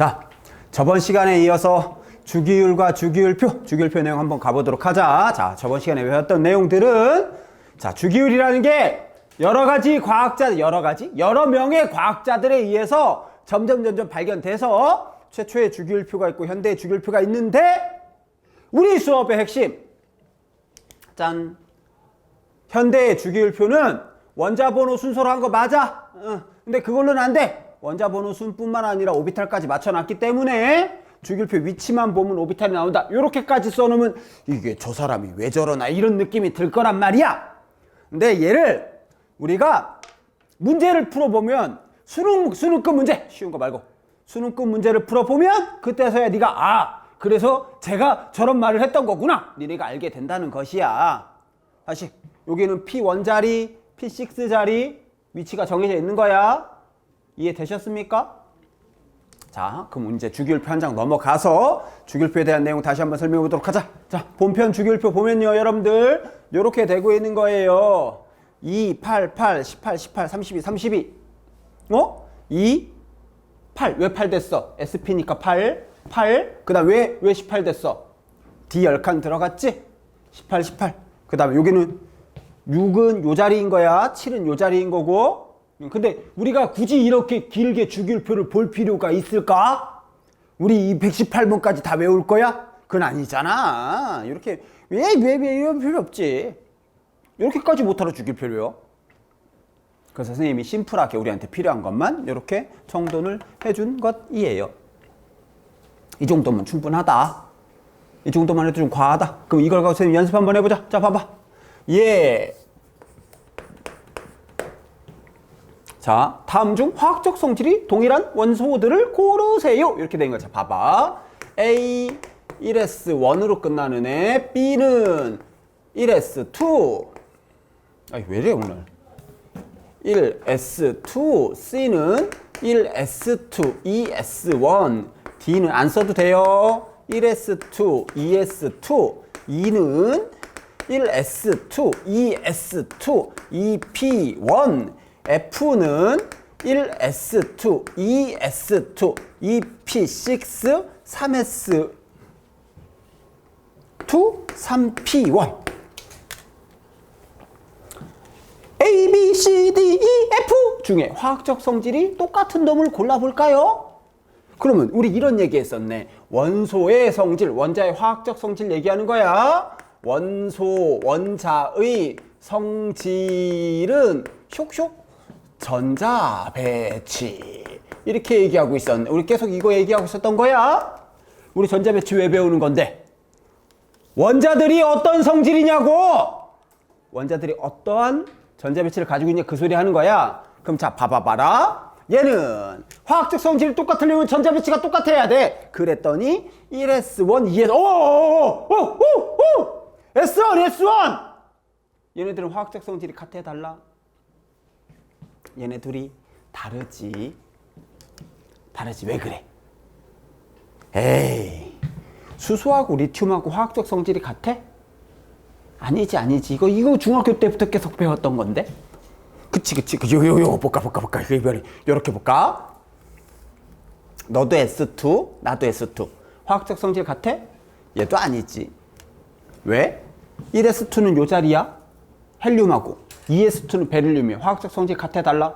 자, 저번 시간에 이어서 주기율과 주기율표 내용 한번 가보도록 하자. 자, 저번 시간에 배웠던 내용들은, 자, 주기율이라는 게 여러 명의 과학자들에 의해서 점점 발견돼서 최초의 주기율표가 있고 현대의 주기율표가 있는데, 우리 수업의 핵심, 짠, 현대의 주기율표는 원자번호 순서로 한 거 맞아. 근데 그걸로는 안 돼. 원자번호 순뿐만 아니라 오비탈까지 맞춰놨기 때문에 주기율표 위치만 보면 오비탈이 나온다. 요렇게까지 써놓으면 이게 저 사람이 왜 저러나 이런 느낌이 들 거란 말이야. 근데 얘를 우리가 문제를 풀어보면 수능급 문제, 쉬운 거 말고 수능급 문제를 풀어보면 그때서야 네가 그래서 제가 저런 말을 했던 거구나, 니네가 알게 된다는 것이야. 다시 여기는 P1자리, P6자리 위치가 정해져 있는 거야. 이해되셨습니까? 자, 그럼 이제 주기율표 한 장 넘어가서 주기율표에 대한 내용 다시 한번 설명해 보도록 하자. 자, 본편 주기율표 보면요, 여러분들 요렇게 되고 있는 거예요. 2, 8, 8, 18, 18, 32, 32. 2, 8. 왜 8 됐어? SP니까 8. 그 다음 왜 18 됐어? D 10칸 들어갔지? 18, 18. 그 다음에 여기는 6은 요 자리인 거야. 7은 요 자리인 거고. 근데 우리가 굳이 이렇게 길게 주기율표를 볼 필요가 있을까? 우리 이 118번까지 다 외울 거야? 그건 아니잖아. 이렇게 왜 이런 필요 없지. 이렇게까지 못하러 주기율표요. 그래서 선생님이 심플하게 우리한테 필요한 것만 이렇게 정돈을 해준 것이에요. 이 정도면 충분하다. 이 정도만 해도 좀 과하다. 그럼 이걸 가지고 선생님 연습 한번 해보자. 자, 봐봐. 자, 다음 중 화학적 성질이 동일한 원소들을 고르세요. 이렇게 된 거죠. 봐봐. A 1S1으로 끝나는 애, B는 1S2. 아니, 왜 이래 오늘. 1S2, C는 1S2, 2S1, D는 안 써도 돼요. 1S2, 2S2, E는 1S2, 2S2, 2P1, F는 1S2, 2S2, 2P6, 3S2, 3P1. A, B, C, D, E, F 중에 화학적 성질이 똑같은 놈을 골라볼까요? 그러면 우리 이런 얘기 했었네. 원소의 성질, 원자의 화학적 성질 얘기하는 거야. 원자의 성질은 쇽쇽 전자 배치. 이렇게 얘기하고 있었네. 우리 계속 이거 얘기하고 있었던 거야. 우리 전자 배치 왜 배우는 건데? 원자들이 어떤 성질이냐고! 원자들이 어떠한 전자 배치를 가지고 있냐, 그 소리 하는 거야. 그럼 자, 봐봐라. 얘는 화학적 성질이 똑같으려면 전자 배치가 똑같아야 돼. 그랬더니 1S1, 2S, S1, S1! 얘네들은 화학적 성질이 같아, 달라? 얘네 둘이 다르지. 왜 그래? 에이, 수소하고 리튬하고 화학적 성질이 같아? 아니지. 이거 중학교 때부터 계속 배웠던 건데. 그치. 요거 볼까. 요렇게 볼까? 너도 S2, 나도 S2. 화학적 성질 같아? 얘도 아니지. 왜? 1S2는 요 자리야. 헬륨하고 2S2는 베릴륨이야. 화학적 성질 같아, 달라?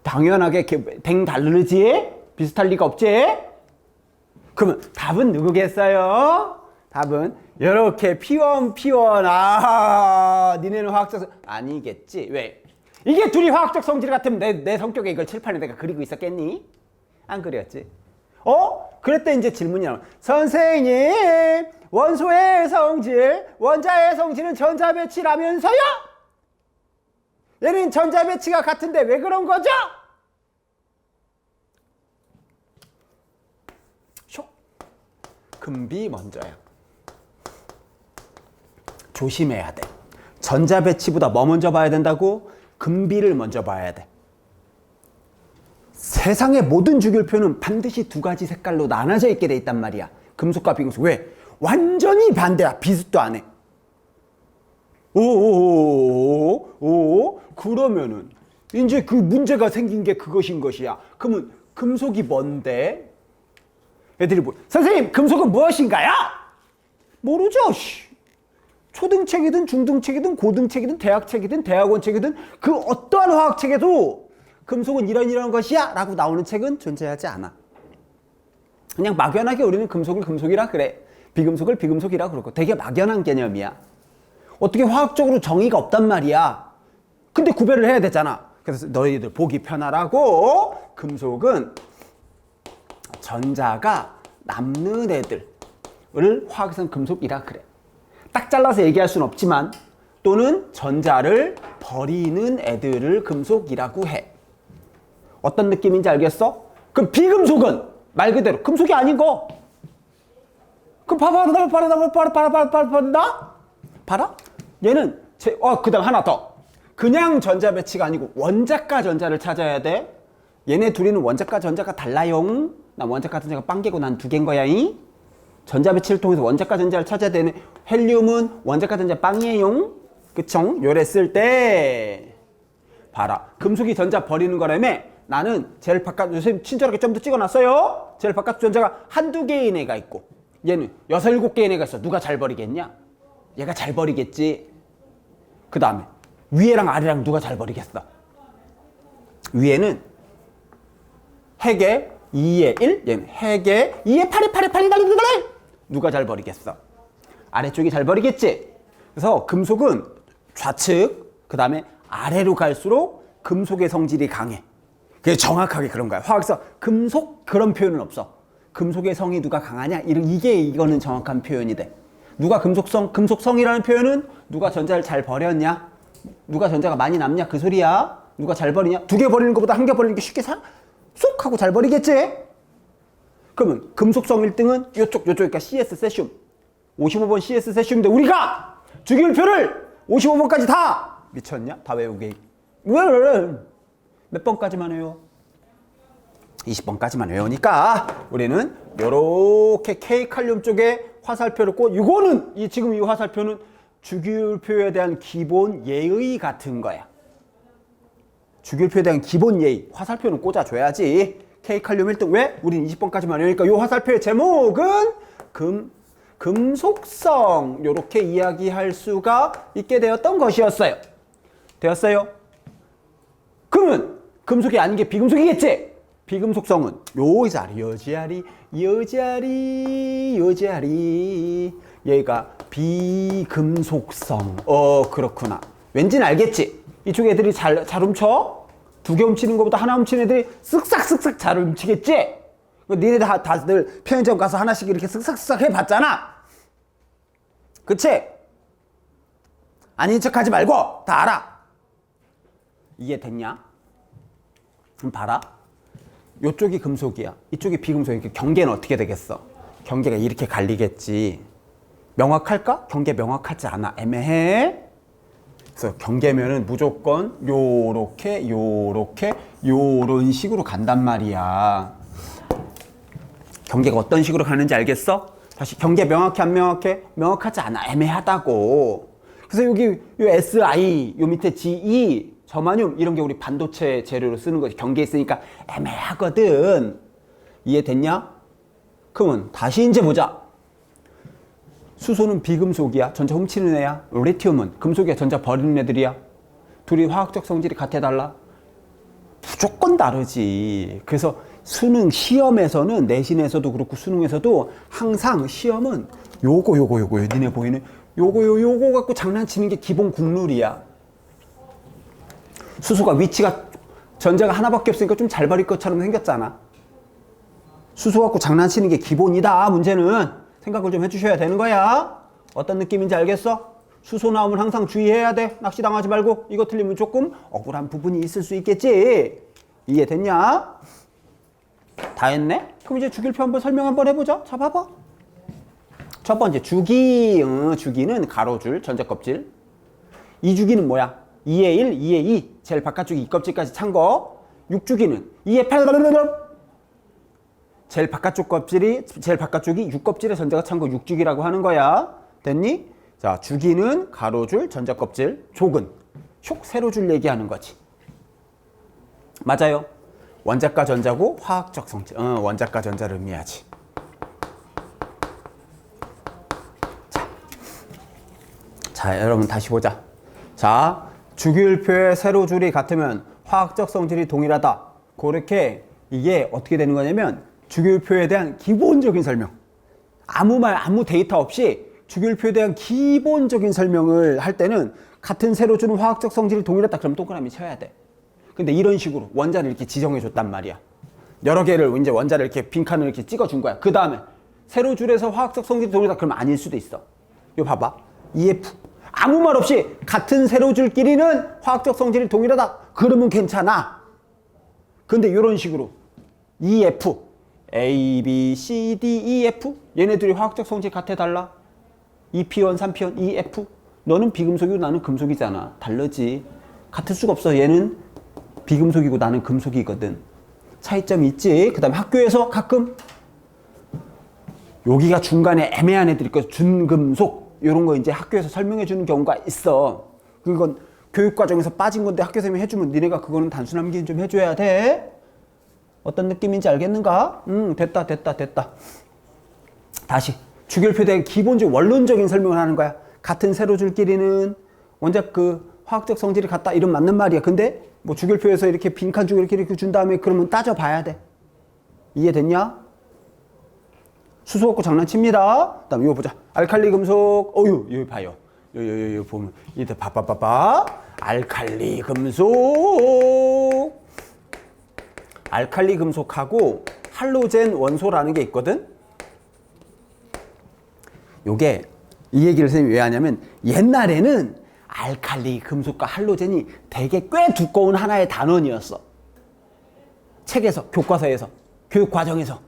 당연하게 댕 다르지? 비슷할 리가 없지? 그러면 답은 누구겠어요? 답은 이렇게 P1, 니네는 화학적 성질 아니겠지. 왜? 이게 둘이 화학적 성질 같으면 내 성격에 이걸 칠판에 내가 그리고 있었겠니? 안 그렸지. 그랬더니 이제 질문이 나와. 선생님, 원소의 성질, 원자의 성질은 전자 배치라면서요? 얘는 전자 배치가 같은데 왜 그런 거죠? 금비 먼저야. 조심해야 돼. 전자 배치보다 뭐 먼저 봐야 된다고? 금비를 먼저 봐야 돼. 세상의 모든 주기율표는 반드시 두 가지 색깔로 나눠져 있게 돼 있단 말이야. 금속과 비금속. 왜? 완전히 반대야. 비슷도 안 해. 그러면은 이제 그 문제가 생긴 게 그것인 것이야. 그러면 금속이 뭔데? 애들이 뭐 선생님 금속은 무엇인가요? 모르죠. 초등책이든 중등책이든 고등책이든 대학책이든 대학원책이든 그 어떠한 화학책에도 금속은 이런 것이야 라고 나오는 책은 존재하지 않아. 그냥 막연하게 우리는 금속을 금속이라 그래. 비금속을 비금속이라 그러고 되게 막연한 개념이야. 어떻게 화학적으로 정의가 없단 말이야. 근데 구별을 해야 되잖아. 그래서 너희들 보기 편하라고 금속은 전자가 남는 애들을 화학성 금속이라 그래. 딱 잘라서 얘기할 수는 없지만 또는 전자를 버리는 애들을 금속이라고 해. 어떤 느낌인지 알겠어? 그럼 비금속은 말 그대로 금속이 아닌 거. 그럼 봐라? 얘는 그 다음 하나 더. 그냥 전자 배치가 아니고 원자가 전자를 찾아야 돼. 얘네 둘이는 원자가 전자가 달라용. 난 원자가 전자가 빵개고 난 두 개인 거야. 전자 배치를 통해서 원자가 전자를 찾아야 되는 헬륨은 원자가 전자 빵이에요. 그쵸? 요랬을 때 봐라. 금속이 전자 버리는 거라며. 나는 제일 바깥 선생님 친절하게 좀 더 찍어놨어요. 제일 바깥 전자가 한두 개인 애가 있고 얘는 6, 7개인 애가 있어. 누가 잘 버리겠냐? 얘가 잘 버리겠지. 그 다음에 위에랑 아래랑 누가 잘 버리겠어? 위에는 핵의 2의 1, 얘는 핵의 2의 8의 누가 잘 버리겠어? 아래쪽이 잘 버리겠지. 그래서 금속은 좌측, 그 다음에 아래로 갈수록 금속의 성질이 강해. 그게 정확하게 그런 거야. 화학성 금속 그런 표현은 없어. 금속의 성이 누가 강하냐? 이거는 정확한 표현이 돼. 누가 금속성이라는 표현은 누가 전자를 잘 버렸냐? 누가 전자가 많이 남냐? 그 소리야. 누가 잘 버리냐? 2개 버리는 것보다 1개 버리는 게 쉽게 쏙 하고 잘 버리겠지? 그러면 금속성 1등은 요쪽이니까 CS 세슘. 55번 CS 세슘인데 우리가 주기율표를 55번까지 다 미쳤냐? 다 외우게. 몇 번까지만 외워? 20번까지만 외우니까 우리는 요렇게 K칼륨 쪽에 화살표를 꽂고 이거는 지금 이 화살표는 주기율표에 대한 기본 예의 같은 거야. 주기율표에 대한 기본 예의. 화살표는 꽂아줘야지. K칼륨 1등. 왜? 우린 20번까지만 외우니까 이 화살표의 제목은 금속성. 요렇게 이야기할 수가 있게 되었던 것이었어요. 되었어요? 그러면 금속이 아닌 게 비금속이겠지? 비금속성은 요 자리 얘가 비금속성. 그렇구나. 왠지는 알겠지? 이쪽 애들이 잘 훔쳐? 2개 훔치는 것보다 하나 훔치는 애들이 쓱싹 잘 훔치겠지? 니네 다들 편의점 가서 하나씩 이렇게 쓱싹 해봤잖아. 그치? 아닌 척 하지 말고 다 알아. 이해됐냐? 그럼 봐라. 요쪽이 금속이야. 이쪽이 비금속이야. 경계는 어떻게 되겠어? 경계가 이렇게 갈리겠지. 명확할까? 경계 명확하지 않아. 애매해. 그래서 경계면은 무조건 요런 식으로 간단 말이야. 경계가 어떤 식으로 가는지 알겠어? 다시 경계 명확해 안 명확해? 명확하지 않아. 애매하다고. 그래서 여기 요 SI 요 밑에 GE 저마늄 이런 게 우리 반도체 재료로 쓰는 거지. 경계에 있으니까 애매하거든. 이해됐냐? 그러면 다시 이제 보자. 수소는 비금속이야. 전자 훔치는 애야. 리튬은 금속이야. 전자 버리는 애들이야. 둘이 화학적 성질이 같아 달라? 무조건 다르지. 그래서 수능 시험에서는 내신에서도 그렇고 수능에서도 항상 시험은 요거 니네 보이는 요거 갖고 장난치는 게 기본 국룰이야. 수소가 위치가 전자가 하나밖에 없으니까 좀 잘 버릴 것처럼 생겼잖아. 수소 갖고 장난치는 게 기본이다. 문제는 생각을 좀 해주셔야 되는 거야. 어떤 느낌인지 알겠어? 수소 나오면 항상 주의해야 돼. 낚시당하지 말고. 이거 틀리면 조금 억울한 부분이 있을 수 있겠지. 이해됐냐? 다 했네? 그럼 이제 주기율표 한번 설명 한번 해보자. 자, 봐봐. 첫 번째 주기는 가로줄 전자껍질. 이 주기는 뭐야? 2의 1, 2의 2. 제일 바깥쪽이 이 껍질까지 찬 거. 6주기는 2의 8. 제일 바깥쪽이 6껍질에 전자가 찬 거 6주기라고 하는 거야. 됐니? 자, 주기는 가로줄 전자껍질. 족은 세로줄 얘기하는 거지. 맞아요. 원자과 전자고 화학적 성질. 원자과 전자를 의미하지. 자, 여러분 다시 보자. 자, 주기율표의 세로줄이 같으면 화학적 성질이 동일하다. 그렇게 이게 어떻게 되는 거냐면 주기율표에 대한 기본적인 설명. 아무 데이터 없이 주기율표에 대한 기본적인 설명을 할 때는 같은 세로줄은 화학적 성질이 동일하다. 그럼 동그라미 쳐야 돼. 근데 이런 식으로 원자를 이렇게 지정해 줬단 말이야. 여러 개를 이제 원자를 이렇게 빈칸을 이렇게 찍어 준 거야. 그 다음에 세로줄에서 화학적 성질이 동일하다. 그러면 아닐 수도 있어. 이거 봐봐. EF. 아무 말 없이 같은 세로줄끼리는 화학적 성질이 동일하다. 그러면 괜찮아. 근데 이런 식으로 EF, A, B, C, D, E, F 얘네들이 화학적 성질 같아 달라? 2P1, 3P1, EF 너는 비금속이고 나는 금속이잖아. 다르지. 같을 수가 없어. 얘는 비금속이고 나는 금속이거든. 차이점이 있지. 그 다음에 학교에서 가끔 여기가 중간에 애매한 애들이 있거든. 준금속 이런 거 이제 학교에서 설명해 주는 경우가 있어. 그건 교육과정에서 빠진 건데 학교 선생님이 해주면 니네가 그거는 단순 암기 좀 해줘야 돼. 어떤 느낌인지 알겠는가? 됐다. 다시 주기율표에 대한 기본적 원론적인 설명을 하는 거야. 같은 세로줄끼리는 원자 화학적 성질이 같다. 이런 맞는 말이야. 근데 뭐 주기율표에서 이렇게 빈칸 주고 이렇게 준 다음에 그러면 따져봐야 돼. 이해됐냐? 수소 갖고 장난칩니다. 그다음 이거 보자. 알칼리 금속. 여기 봐요. 여기 보면 이들 봐봐. 알칼리 금속. 알칼리 금속하고 할로젠 원소라는 게 있거든. 요게 이 얘기를 선생님이 왜 하냐면 옛날에는 알칼리 금속과 할로젠이 되게 꽤 두꺼운 하나의 단원이었어. 책에서, 교과서에서, 교육과정에서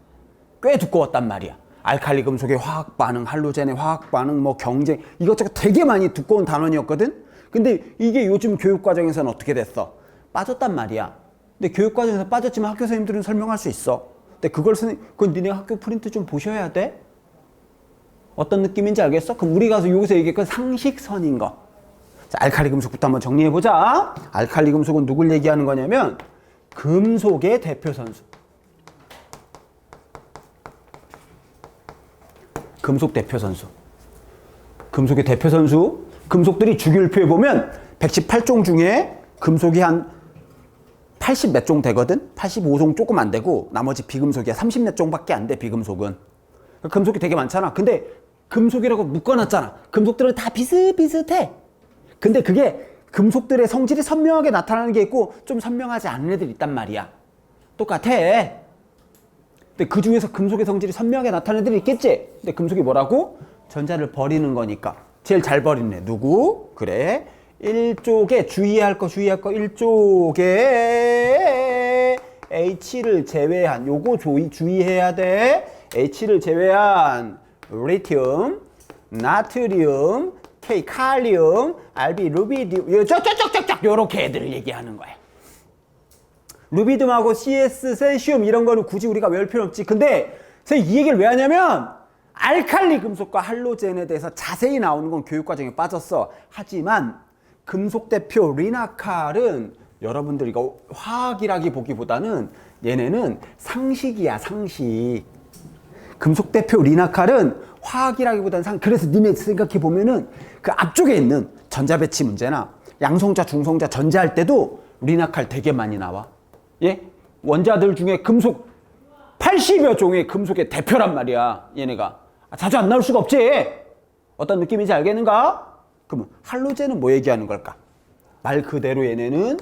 꽤 두꺼웠단 말이야. 알칼리 금속의 화학 반응, 할로젠의 화학 반응, 뭐 경쟁 이것저것 되게 많이 두꺼운 단원이었거든. 근데 이게 요즘 교육과정에서는 어떻게 됐어? 빠졌단 말이야. 근데 교육과정에서 빠졌지만 학교 선생님들은 설명할 수 있어. 근데 그건 니네 학교 프린트 좀 보셔야 돼. 어떤 느낌인지 알겠어? 그럼 우리 가서 여기서 얘기했던 상식선인 거. 자, 알칼리 금속부터 한번 정리해보자. 알칼리 금속은 누굴 얘기하는 거냐면 금속의 대표 선수. 금속 대표 선수. 금속의 대표 선수. 금속들이 주기율표에 보면 118종 중에 금속이 한 80 몇 종 되거든? 85종 조금 안 되고 나머지 비금속이야. 30 몇 종밖에 안 돼, 비금속은. 금속이 되게 많잖아. 근데 금속이라고 묶어놨잖아. 금속들은 다 비슷비슷해. 근데 그게 금속들의 성질이 선명하게 나타나는 게 있고 좀 선명하지 않은 애들이 있단 말이야. 똑같아. 근데 그 중에서 금속의 성질이 선명하게 나타나는 애들이 있겠지? 근데 금속이 뭐라고? 전자를 버리는 거니까. 제일 잘 버리는 애. 누구? 그래. 1쪽에 주의할 거 1쪽에 H를 제외한 요거 주의해야 돼. H를 제외한 리튬, 나트륨, K 칼륨, RB 루비디움 쫙쫙쫙쫙 요렇게 애들을 얘기하는 거야. 루비듐하고 CS 세슘 이런 거는 굳이 우리가 외울 필요 없지. 근데 제가 이 얘기를 왜 하냐면 알칼리 금속과 할로젠에 대해서 자세히 나오는 건 교육과정에 빠졌어. 하지만 금속 대표 리나칼은 여러분들 이거 화학이라기 보기보다는 얘네는 상식이야, 상식. 금속 대표 리나칼은 화학이라기보다는 그래서 니네 생각해 보면은 그 앞쪽에 있는 전자 배치 문제나 양성자, 중성자 전자할 때도 리나칼 되게 많이 나와. 예? 원자들 중에 금속 80여 종의 금속의 대표란 말이야, 얘네가. 자주 안 나올 수가 없지. 어떤 느낌인지 알겠는가? 그러면 할로젠은 뭐 얘기하는 걸까? 말 그대로 얘네는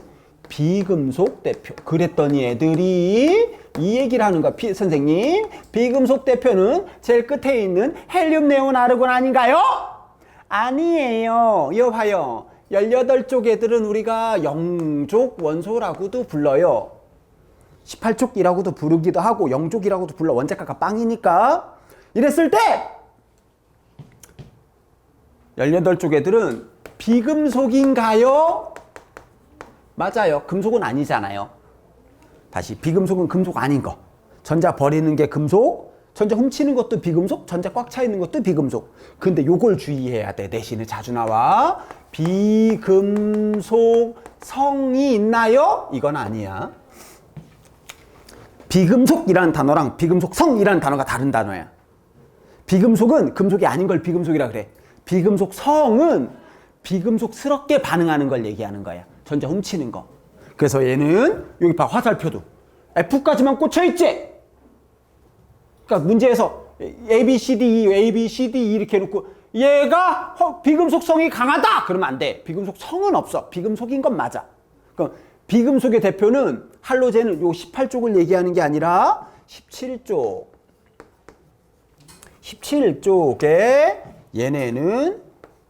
비금속 대표. 그랬더니 애들이 이 얘기를 하는 거야. 선생님, 비금속 대표는 제일 끝에 있는 헬륨, 네온, 아르곤 아닌가요? 아니에요. 여봐요. 18쪽 애들은 우리가 영족 원소라고도 불러요. 18족이라고도 부르기도 하고 영족이라고도 불러. 원자가가 빵이니까. 이랬을 때 18쪽 애들은 비금속인가요? 맞아요. 금속은 아니잖아요. 다시 비금속은 금속 아닌 거. 전자 버리는 게 금속, 전자 훔치는 것도 비금속, 전자 꽉 차 있는 것도 비금속. 근데 요걸 주의해야 돼. 내신에 자주 나와. 비금속 성이 있나요? 이건 아니야. 비금속이라는 단어랑 비금속성이라는 단어가 다른 단어야. 비금속은 금속이 아닌 걸 비금속이라 그래. 비금속성은 비금속스럽게 반응하는 걸 얘기하는 거야. 전자 훔치는 거. 그래서 얘는 여기 봐, 화살표도 F까지만 꽂혀 있지. 그러니까 문제에서 A, B, C, D, E, A, B, C, D, E 이렇게 해놓고 얘가 비금속성이 강하다 그러면 안 돼. 비금속성은 없어. 비금속인 건 맞아. 그럼 비금속의 대표는 할로젠은 요 18쪽을 얘기하는 게 아니라 17쪽. 17쪽에 얘네는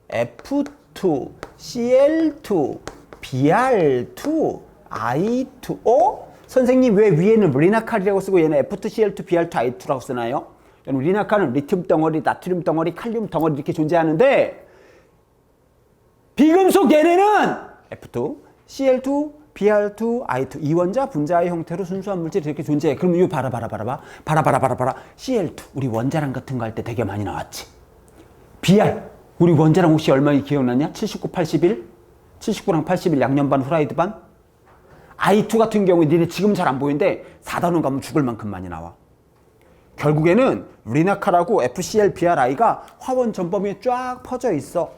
F2, Cl2, Br2, I2O? 선생님 왜 위에는 리나칼이라고 쓰고 얘는 F2, Cl2, Br2, I2라고 쓰나요? 리나칼은 리튬 덩어리, 나트륨 덩어리, 칼륨 덩어리 이렇게 존재하는데 비금속 얘네는 F2, Cl2, Br2, I2 이원자 분자의 형태로 순수한 물질이 이렇게 존재해. 그럼 이거 봐라. Cl2 우리 원자랑 같은 거 할 때 되게 많이 나왔지. Br 우리 원자랑 혹시 얼마 기억나냐? 79, 81? 79랑 81 양념 반 후라이드 반? I2 같은 경우에 니네 지금 잘 안 보이는데 4단원 가면 죽을 만큼 많이 나와. 결국에는 리나칼하고 FCl, BRI가 화원 전범위에 쫙 퍼져 있어.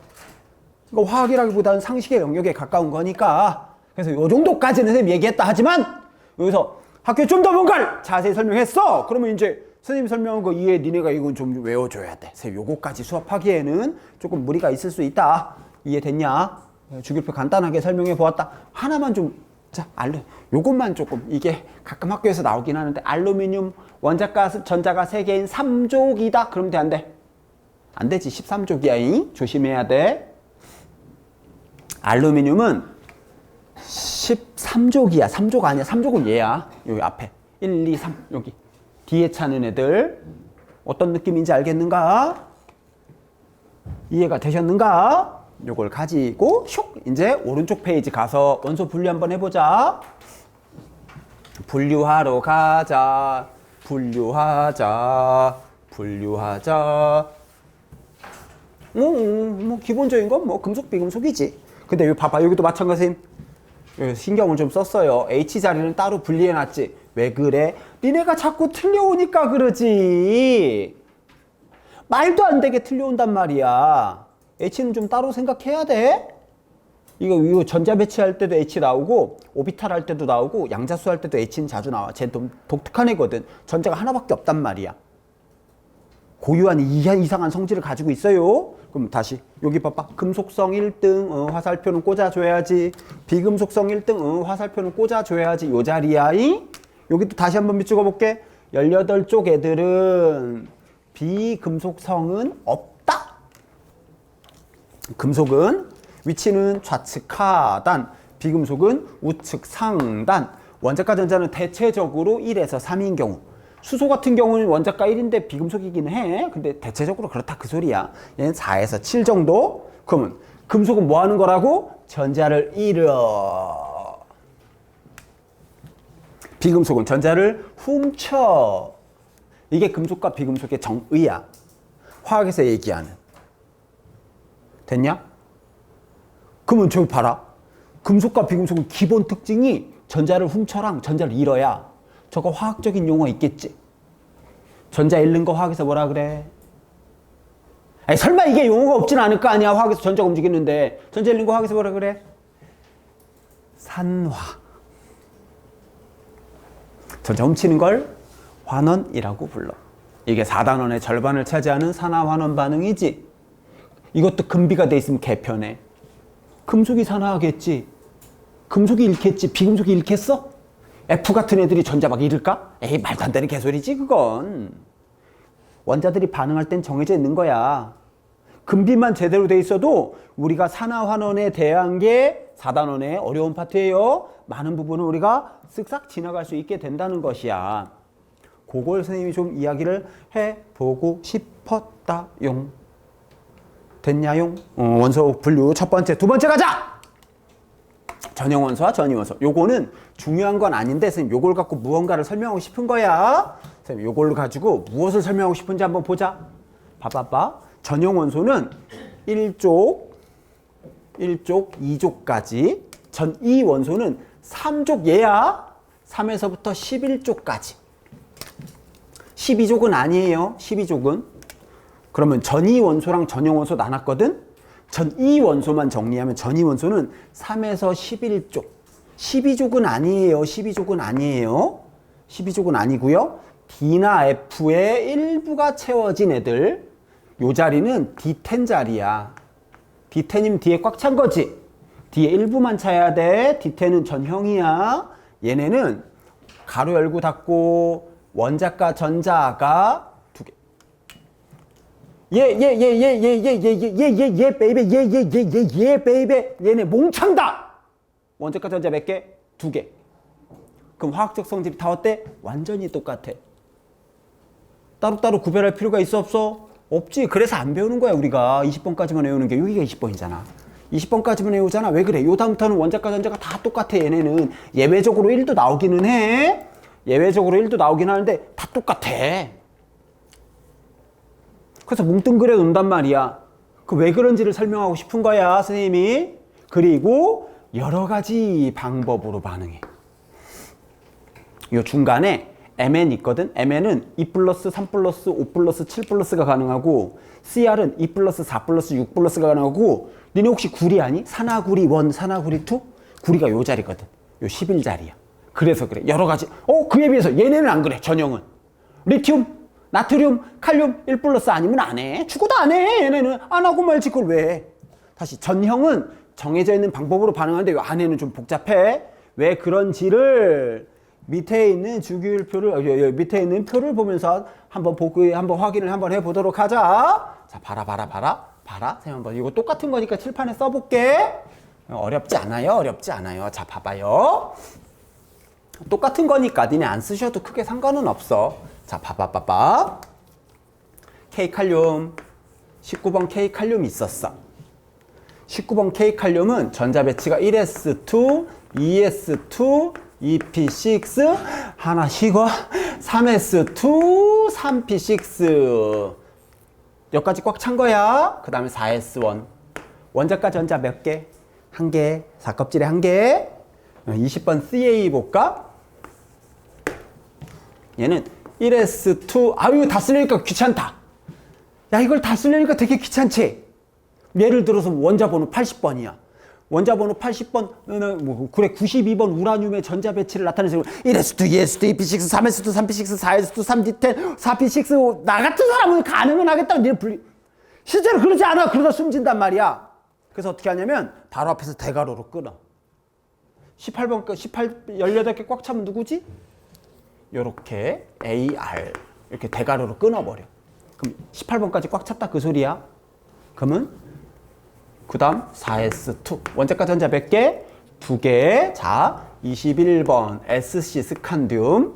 이거 화학이라기보다는 상식의 영역에 가까운 거니까 그래서 요 정도까지는 선생님이 얘기했다 하지만 여기서 학교에 좀 더 뭔가를 자세히 설명했어. 그러면 이제 선생님이 설명한 거 이해 니네가 이건 좀 외워줘야 돼. 선생님 요거까지 수업하기에는 조금 무리가 있을 수 있다. 이해됐냐? 주기표 간단하게 설명해 보았다. 하나만 좀 자, 요것만 조금 이게 가끔 학교에서 나오긴 하는데 알루미늄 원자가 전자가 3개인 3족이다. 그러면 돼, 안 돼? 안 되지. 13족이야. 조심해야 돼. 알루미늄은 13족이야. 3족 아니야. 3족은 얘야. 여기 앞에 1, 2, 3 여기 뒤에 차는 애들 어떤 느낌인지 알겠는가? 이해가 되셨는가? 요걸 가지고 슉 이제 오른쪽 페이지 가서 원소 분류 한번 해보자. 분류하러 가자. 분류하자. 뭐 기본적인 건 뭐 금속 비금속이지. 근데 여기 봐봐. 여기도 마찬가지. 신경을 좀 썼어요. H 자리는 따로 분리해놨지. 왜 그래? 니네가 자꾸 틀려오니까 그러지. 말도 안 되게 틀려온단 말이야. H는 좀 따로 생각해야 돼. 이거 전자 배치할 때도 H 나오고 오비탈 할 때도 나오고 양자수 할 때도 H는 자주 나와. 쟤 좀 독특한 애거든. 전자가 하나밖에 없단 말이야. 고유한 이상한 성질을 가지고 있어요. 그럼 다시 여기 봐봐. 금속성 1등 화살표는 꽂아줘야지. 비금속성 1등 화살표는 꽂아줘야지. 요 자리야. 여기도 다시 한번 밑줄어 볼게. 18쪽 애들은 비금속성은 없다. 금속은 위치는 좌측 하단, 비금속은 우측 상단. 원자가 전자는 대체적으로 1에서 3인 경우. 수소 같은 경우는 원자가 1인데 비금속이긴 해. 근데 대체적으로 그렇다 그 소리야. 얘는 4에서 7 정도. 그러면 금속은 뭐 하는 거라고? 전자를 잃어. 비금속은 전자를 훔쳐. 이게 금속과 비금속의 정의야. 화학에서 얘기하는. 됐냐? 그러면 저기 봐라. 금속과 비금속은 기본 특징이 전자를 훔쳐랑 전자를 잃어야. 저거 화학적인 용어 있겠지? 전자 잃는 거 화학에서 뭐라 그래? 아니, 설마 이게 용어가 없진 않을 거 아니야. 화학에서 전자가 움직이는데. 전자 잃는 거 화학에서 뭐라 그래? 산화. 전자 훔치는 걸 환원이라고 불러. 이게 4단원의 절반을 차지하는 산화환원 반응이지. 이것도 금비가 돼 있으면 개편해. 금속이 산화하겠지. 금속이 잃겠지. 비금속이 잃겠어? F 같은 애들이 전자 막 잃을까? 에이, 말도 안 되는 개소리지 그건. 원자들이 반응할 땐 정해져 있는 거야. 금비만 제대로 돼 있어도 우리가 산화환원에 대한 게 4단원의 어려운 파트예요. 많은 부분은 우리가 쓱싹 지나갈 수 있게 된다는 것이야. 그걸 선생님이 좀 이야기를 해보고 싶었다용. 됐냐용? 원소 분류 첫 번째. 두 번째 가자! 전형 원소와 전이 원소. 요거는 중요한 건 아닌데 선생님 요걸 갖고 무언가를 설명하고 싶은 거야. 선생님 요걸 가지고 무엇을 설명하고 싶은지 한번 보자. 봐봐봐. 전형 원소는 1족, 2족까지. 전이 원소는 3족 얘야. 3에서부터 11족까지. 12족은 아니에요. 12족은. 그러면 전이 원소랑 전용 원소 나눴거든? 전이 원소만 정리하면 전이 원소는 3에서 11족. 12족은 아니에요. 12족은 아니에요. 12족은 아니고요. D나 F의 일부가 채워진 애들. 요 자리는 D10 자리야. D10이면 D에 꽉 찬 거지. D에 일부만 차야 돼. D10은 전형이야. 얘네는 가로 열고 닫고 원자과 전자가 두 개. 예, 베이베, 베이베. 얘네 몽창다. 원자과 전자 몇 개? 두 개. 그럼 화학적 성질이 다 어때? 완전히 똑같아. 따로따로 구별할 필요가 있어 없어? 없지. 그래서 안 배우는 거야 우리가. 20번까지만 외우는 게 여기가 20번이잖아. 20번까지만 외우잖아. 왜 그래? 요 다음부터는 원자과 전자가 다 똑같아. 얘네는 예외적으로 1도 나오기는 해. 예외적으로 1도 나오긴 하는데 다 똑같아. 그래서 뭉뚱그려 놓는단 말이야. 그 왜 그런지를 설명하고 싶은 거야 선생님이. 그리고 여러 가지 방법으로 반응해. 요 중간에 Mn 있거든. Mn은 2 플러스 3 플러스 5 플러스 7 플러스가 가능하고 CR은 2 플러스 4 플러스 6 플러스가 가능하고 니네 혹시 구리 아니? 산화구리 1, 산화구리 2? 구리가 요 자리거든. 요 11자리야. 그래서 그래. 여러 가지. 그에 비해서 얘네는 안 그래. 전형은. 리튬, 나트륨, 칼륨 1 플러스 아니면 안 해. 죽어도 안 해. 얘네는 안 하고 말지 그걸 왜 해. 다시 전형은 정해져 있는 방법으로 반응하는데 요 안에는 좀 복잡해. 왜 그런지를 밑에 있는 주기율표를 밑에 있는 표를 보면서 한번 확인을 한번 해보도록 하자. 자, 봐라. 선생님 한번 이거 똑같은 거니까 칠판에 써볼게. 어렵지 않아요. 자, 봐봐요. 똑같은 거니까 니네 안 쓰셔도 크게 상관은 없어. 자, 봐봐. K칼륨 19번 K칼륨 있었어. 19번 K칼륨은 전자 배치가 1s2, 2s2, 2p6 하나 쉬고 3s2 3p6 여기까지 꽉 찬 거야. 그 다음에 4s1 원자과 전자 몇 개? 한 개. 4껍질에 한 개. 20번 CA 볼까? 얘는 1s2 이거 다 쓰려니까 귀찮다. 야 이걸 다 쓰려니까 되게 귀찮지. 예를 들어서 원자번호 80번이야. 원자번호 80번, 그래, 92번 우라늄의 전자 배치를 나타내서 1s2, 2s2, 2p6, 3s2, 3p6, 4s2, 3d10, 4p6, 나 같은 사람은 가능은 하겠다. 실제로 그러지 않아. 그러다 숨진단 말이야. 그래서 어떻게 하냐면 바로 앞에서 대괄호로 끊어. 18번, 18개 꽉 차면 누구지? 요렇게 AR 이렇게 대괄호로 끊어버려. 그럼 18번까지 꽉 찼다 그 소리야. 그러면 그 다음 4s2 원자과 전자 몇 개? 2개. 자 21번 SC 스칸듐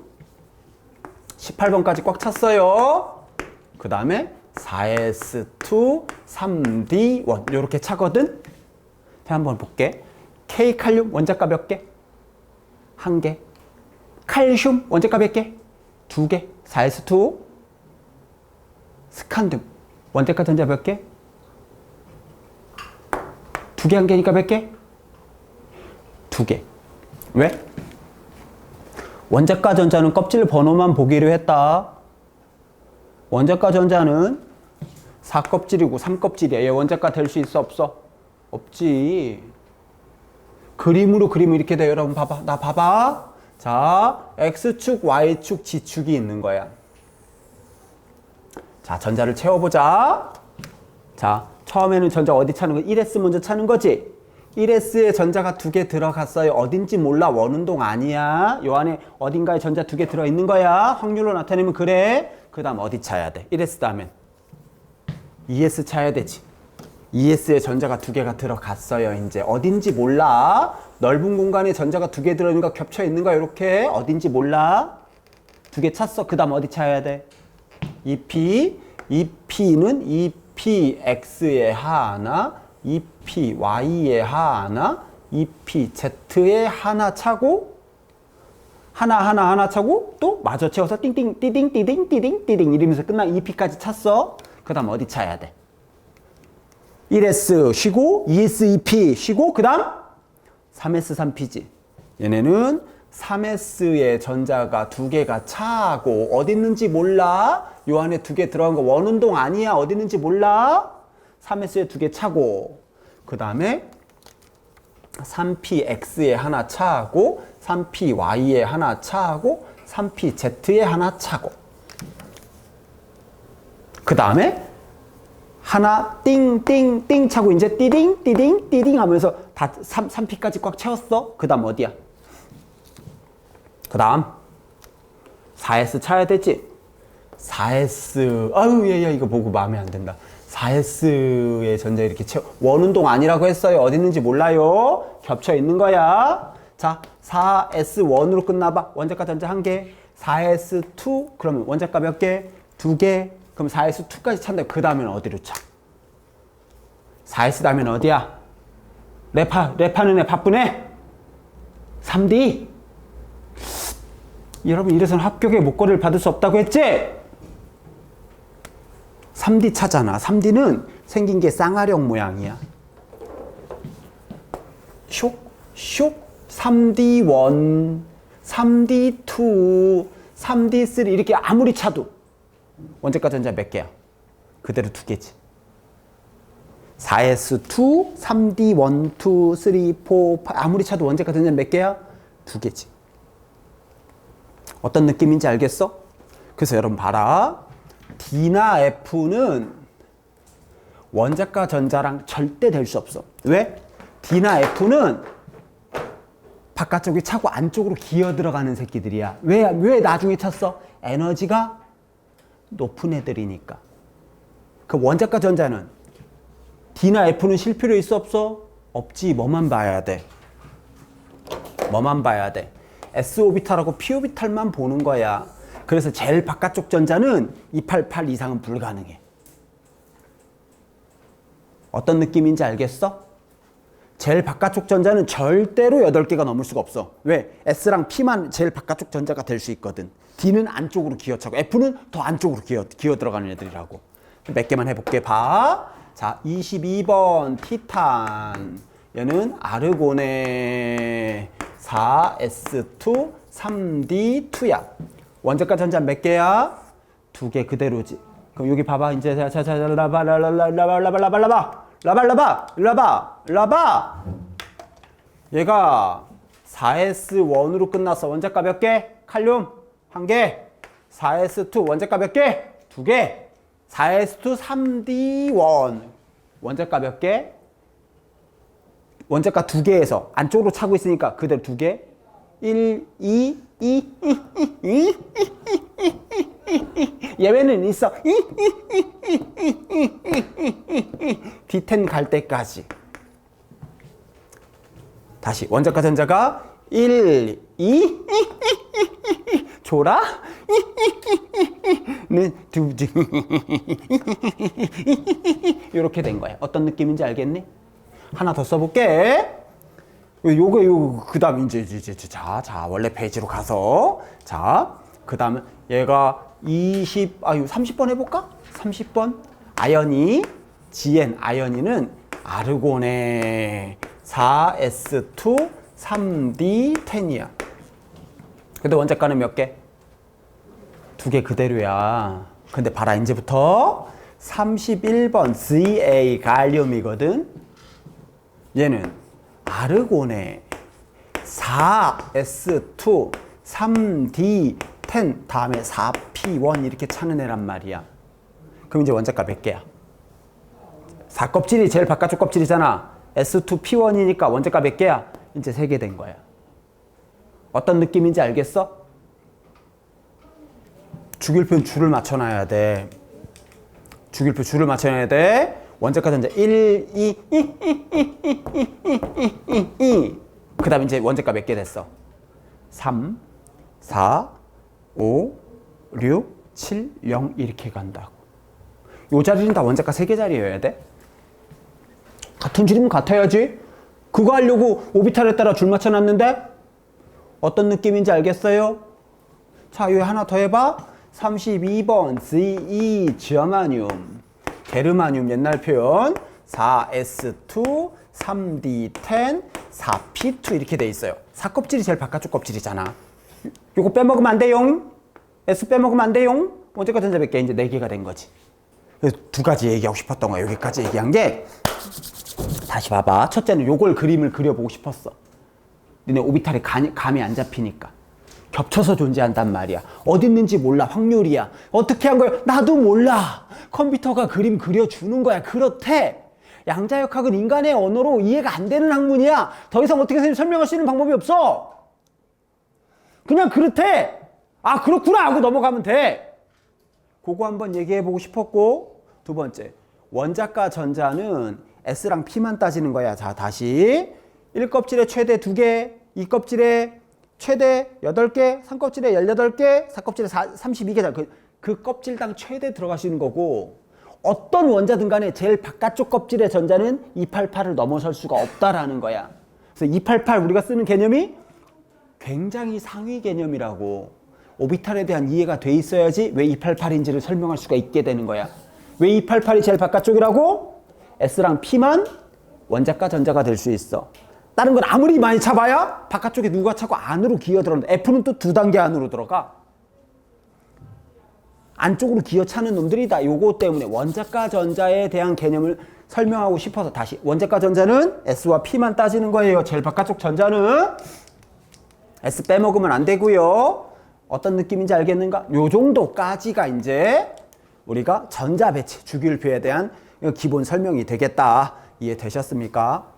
18번까지 꽉 찼어요. 그 다음에 4s2 3d1 이렇게 차거든. 자 한번 볼게. K칼륨 원자과 몇 개? 1개. 칼슘 원자과 몇 개? 2개. 4s2 스칸듐 원자과 전자 몇 개? 2개, 1개니까 몇 개? 2개. 왜? 원자과 전자는 껍질 번호만 보기로 했다. 원자과 전자는 4껍질이고 3껍질이야. 얘 원자과 될 수 있어 없어? 없지. 그림으로 그리면 이렇게 돼요. 여러분 봐봐. 나 봐봐. 자, X축, Y축, G축이 있는 거야. 자, 전자를 채워보자. 자, 처음에는 전자 어디 차는 거? 1s 먼저 차는 거지? 1s에 전자가 2개 들어갔어요. 어딘지 몰라. 원운동 아니야. 요 안에 어딘가에 전자 2개 들어있는 거야. 확률로 나타내면 그래. 그 다음 어디 차야 돼? 1s 다음엔 2s 차야 되지. 2s에 전자가 2개가 들어갔어요. 이제 어딘지 몰라. 넓은 공간에 전자가 2개 들어있는 거 겹쳐 있는 거야. 이렇게 어딘지 몰라. 2개 찼어. 그 다음 어디 차야 돼? 2p. 2p는 2px의 하나, 2py의 하나, 2pz의 하나 차고 하나 차고 또 마저 채워서 띵띵 띠딩 띠딩 띠딩 띠딩 이러면서 끝나 2p까지 찼어. 그 다음 어디 차야 돼? 1s 쉬고 2s 2p 쉬고 그 다음 3s 3p지. 얘네는 3s의 전자가 두 개가 차고 어디 있는지 몰라? 요 안에 두 개 들어간 거 원운동 아니야. 어디 있는지 몰라? 3s에 두 개 차고 그 다음에 3px에 하나 차고 3py에 하나 차고 3pz에 하나 차고 그 다음에 하나 띵띵띵 차고 이제 띠딩 띠딩 띠딩 하면서 다 3p까지 꽉 채웠어. 그 다음 어디야? 그 다음 4s 차야 되지. 4s 아유 얘 이거 보고 마음에 안 든다. 4s의 전자 이렇게 채워 원운동 아니라고 했어요. 어디 있는지 몰라요. 겹쳐 있는 거야. 자 4s1으로 끝나봐. 원자가 전자 한 개. 4s2 그러면 원자가 몇 개? 두 개. 그럼 4s2까지 찬다. 그 다음에는 어디로 차? 4s 다음에는 어디야? 랩하는 애 바쁘네? 3D? 여러분 이래서는 합격의 목걸이를 받을 수 없다고 했지? 3D 차잖아. 3D는 생긴 게 쌍화령 모양이야. 쇽, 쇽, 3D1, 3D2, 3D3 이렇게 아무리 차도 원자과 전자 몇 개야? 그대로 두 개지. 4s2, 3d1, 2, 3, 4, 5 아무리 차도 원자과 전자 몇 개야? 두 개지. 어떤 느낌인지 알겠어? 그래서 여러분 봐라. D나 F는 원자과 전자랑 절대 될 수 없어. 왜? D나 F는 바깥쪽이 차고 안쪽으로 기어 들어가는 새끼들이야. 왜 나중에 찼어? 에너지가 높은 애들이니까. 그 원자과 전자는 D나 F는 실필요 있어 없어? 없지. 뭐만 봐야 돼? 뭐만 봐야 돼? S오비탈하고 P오비탈만 보는 거야. 그래서 제일 바깥쪽 전자는 288 이상은 불가능해. 어떤 느낌인지 알겠어? 제일 바깥쪽 전자는 절대로 8개가 넘을 수가 없어. 왜? S랑 P만 제일 바깥쪽 전자가 될 수 있거든. D는 안쪽으로 기어차고 F는 더 안쪽으로 기어 들어가는 애들이라고. 몇 개만 해볼게. 봐. 자, 22번 티탄. 얘는 아르곤의 4s2 3d2야. 원자과 전자 몇 개야? 두 개 그대로지. 그럼 여기 봐봐. 이제 라바. 얘가 4s1으로 끝났어. 원자과 몇 개? 칼륨 한 개. 4s2 원자과 몇 개? 두 개. 4s2 3d1 원자과 몇 개? 원자과 두 개에서 안쪽으로 차고 있으니까 그대로 두 개. 1, 2, 예외는 있어. D10 갈 때까지. 다시 원자과 전자가 1, 2 줘라. 두 이렇게 된 거야. 어떤 느낌인지 알겠니? 하나 더 써볼게. 요거 그 다음 이제 자 원래 페이지로 가서 자 그 다음에 얘가 30번 해볼까? 30번 아연이 GN 아연이는 아르곤의 4s2 3d10이야. 근데 원자과는 몇 개? 두 개 그대로야. 근데 봐라 이제부터 31번 ZA 갈륨이거든. 얘는 아르곤의 4s2 3d10 다음에 4p1 이렇게 차는 애란 말이야. 그럼 이제 원자과 몇 개야? 4껍질이 제일 바깥쪽 껍질이잖아. s2p1이니까 원자과 몇 개야? 이제 3개 된 거야. 어떤 느낌인지 알겠어? 주기율표는 줄을 맞춰놔야 돼. 주기율표 줄을 맞춰놔야 돼. 원자과 전자 1, 2, 그 다음에 이제 원자과 몇 개 됐어? 3, 4, 5, 6, 7, 0 이렇게 간다고. 요 자리는 다 원자과 3개 자리여야 돼. 같은 줄이면 같아야지. 그거 하려고 오비탈에 따라 줄 맞춰놨는데 어떤 느낌인지 알겠어요? 자, 여기 하나 더 해봐. 32번 ZE 저마늄 게르마늄 옛날 표현 4S2, 3D10, 4P2 이렇게 돼 있어요. 4껍질이 제일 바깥쪽 껍질이잖아. 요거 빼먹으면 안 돼용. S 빼먹으면 안 돼용. 원자과 전자 몇 개? 이제 4개가 된 거지. 그래서 두 가지 얘기하고 싶었던 거야. 여기까지 얘기한 게. 다시 봐봐. 첫째는 요걸 그림을 그려보고 싶었어. 니네 오비탈이 감이 안 잡히니까. 겹쳐서 존재한단 말이야. 어디 있는지 몰라. 확률이야. 어떻게 한 거야? 나도 몰라. 컴퓨터가 그림 그려주는 거야. 그렇대. 양자역학은 인간의 언어로 이해가 안 되는 학문이야. 더 이상 어떻게 설명할 수 있는 방법이 없어. 그냥 그렇대. 아 그렇구나 하고 넘어가면 돼. 그거 한번 얘기해보고 싶었고, 두 번째, 원자과 전자는 S랑 P만 따지는 거야. 자, 다시 1껍질에 최대 2개, 2껍질에 최대 8개, 3껍질에 18개, 4껍질에 32개. 그 껍질당 최대 들어가시는 거고, 어떤 원자든 간에 제일 바깥쪽 껍질의 전자는 288을 넘어설 수가 없다라는 거야. 그래서 288 우리가 쓰는 개념이 굉장히 상위 개념이라고. 오비탈에 대한 이해가 돼 있어야지 왜 288인지를 설명할 수가 있게 되는 거야. 왜 288이 제일 바깥쪽이라고? S랑 P만 원자과 전자가 될 수 있어. 다른 건 아무리 많이 차봐야 바깥쪽에 누가 차고 안으로 기어 들어오는데 F는 또 2단계 안으로 들어가. 안쪽으로 기어 차는 놈들이다. 요거 때문에 원자과 전자에 대한 개념을 설명하고 싶어서 다시. 원자과 전자는 S와 P만 따지는 거예요. 제일 바깥쪽 전자는 S 빼먹으면 안 되고요. 어떤 느낌인지 알겠는가? 요 정도까지가 이제 우리가 전자 배치, 주기율표에 대한 기본 설명이 되겠다. 이해되셨습니까?